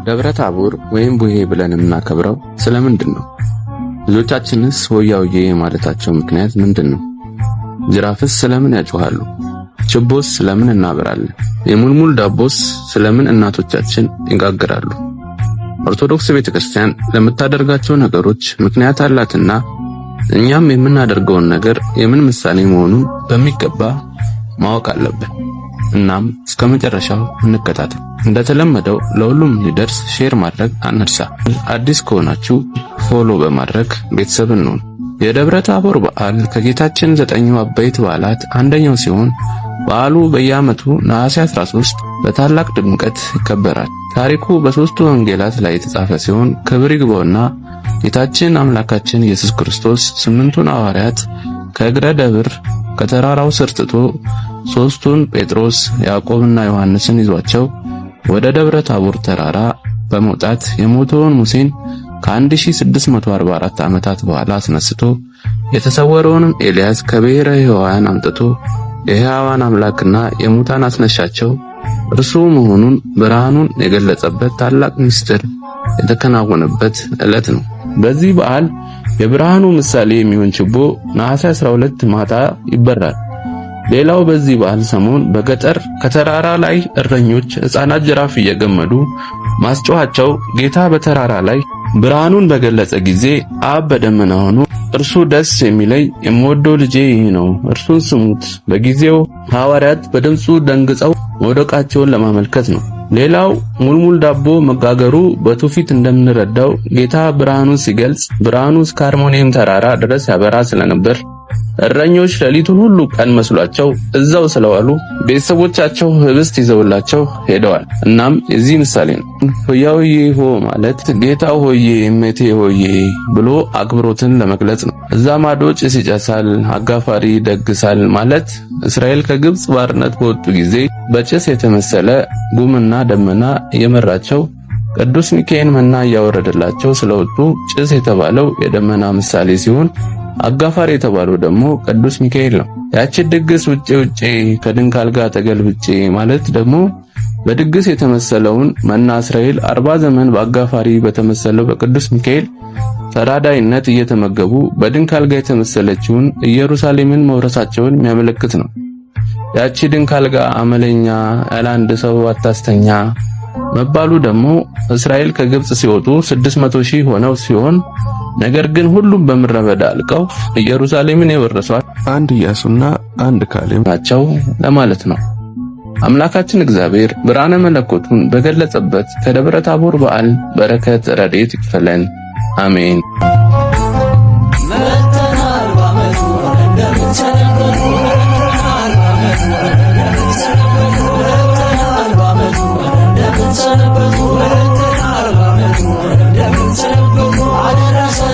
ደብረ ታቦር ወይም ቡሄ ብለን የምናከብረው ስለምንድን ነው? ልጆቻችንስ ሆያውዬ ማለታቸው ምክንያት ምንድን ነው? ጅራፍስ ስለምን ያጮሃሉ? ችቦስ ስለምን እናበራለን? የሙልሙል ዳቦስ ስለምን እናቶቻችን ይጋግራሉ? ኦርቶዶክስ ቤተክርስቲያን ለምታደርጋቸው ነገሮች ምክንያት አላትና እኛም የምናደርገውን ነገር የምን ምሳሌ መሆኑን በሚገባ ማወቅ አለብን። እናም እስከ መጨረሻው እንከታተል። እንደተለመደው ለሁሉም እንዲደርስ ሼር ማድረግ አንርሳ። አዲስ ከሆናችሁ ፎሎ በማድረግ ቤተሰብ እንሁን። የደብረ ታቦር በዓል ከጌታችን 9 አበይት በዓላት አንደኛው ሲሆን በዓሉ በየዓመቱ ነሐሴ 13 በታላቅ ድምቀት ይከበራል። ታሪኩ በሦስቱ ወንጌላት ላይ የተጻፈ ሲሆን ክብር ይግባውና ጌታችን አምላካችን ኢየሱስ ክርስቶስ 8ቱን ሐዋርያት ከእግረ ደብር ከተራራው ስር ትቶ 3ቱን ጴጥሮስ፣ ያዕቆብና ዮሐንስን ይዟቸው ወደ ደብረ ታቦር ተራራ በመውጣት የሞተውን ሙሴን ከ1644 ዓመታት በኋላ አስነስቶ የተሰወረውንም ኤልያስ ከብሔረ ሕያዋን አምጥቶ የሕያዋን አምላክና የሙታን አስነሻቸው እርሱ መሆኑን ብርሃኑን የገለጸበት ታላቅ ምስጢር የተከናወነበት ዕለት ነው። በዚህ በዓል የብርሃኑ ምሳሌ የሚሆን ችቦ ነሐሴ 12 ማታ ይበራል። ሌላው በዚህ በዓል ሰሞን በገጠር ከተራራ ላይ እረኞች ሕፃናት ጅራፍ እየገመዱ ማስጮኻቸው ጌታ በተራራ ላይ ብርሃኑን በገለጸ ጊዜ አብ በደመና ሆኖ እርሱ ደስ የሚለኝ የምወደው ልጄ ይህ ነው፣ እርሱን ስሙት፣ በጊዜው ሐዋርያት በድምፁ ደንግጸው መውደቃቸውን ለማመልከት ነው። ሌላው ሙልሙል ዳቦ መጋገሩ በትውፊት እንደምንረዳው ጌታ ብርሃኑን ሲገልጽ ብርሃኑ እስከ አርሞኒየም ተራራ ድረስ ያበራ ስለነበር እረኞች ሌሊቱን ሁሉ ቀን መስሏቸው እዛው ስለዋሉ ቤተሰቦቻቸው ህብስት ይዘውላቸው ሄደዋል። እናም የዚህ ምሳሌ ነው። ሆያውዬ ሆ ማለት ጌታ ሆዬ እመቴ ሆዬ ብሎ አክብሮትን ለመግለጽ ነው። እዛ ማዶ ጭስ ይጨሳል፣ አጋፋሪ ደግሳል ማለት እስራኤል ከግብጽ ባርነት በወጡ ጊዜ በጭስ የተመሰለ ጉምና ደመና እየመራቸው ቅዱስ ሚካኤል መና እያወረደላቸው ስለወጡ ጭስ የተባለው የደመና ምሳሌ ሲሆን አጋፋሪ የተባለው ደግሞ ቅዱስ ሚካኤል ነው። ያቺ ድግስ ውጪ ከድንካል ጋር ተገልብጬ ማለት ደግሞ በድግስ የተመሰለውን መና እስራኤል 40 ዘመን በአጋፋሪ በተመሰለው በቅዱስ ሚካኤል ተራዳይነት እየተመገቡ በድንካል ጋር የተመሰለችውን ኢየሩሳሌምን መውረሳቸውን የሚያመለክት ነው። ያቺ ድንካል ጋር አመለኛ ያለ አንድ ሰው አታስተኛ መባሉ ደግሞ እስራኤል ከግብጽ ሲወጡ 600 ሺህ ሆነው ሲሆን ነገር ግን ሁሉም በምድረ በዳ አልቀው ኢየሩሳሌምን የወረሷት አንድ ኢያሱና አንድ ካሌብ ናቸው ለማለት ነው። አምላካችን እግዚአብሔር ብርሃነ መለኮቱን በገለጸበት ከደብረ ታቦር በዓል በረከት ረድኤት ይክፈለን። አሜን። አደረሰ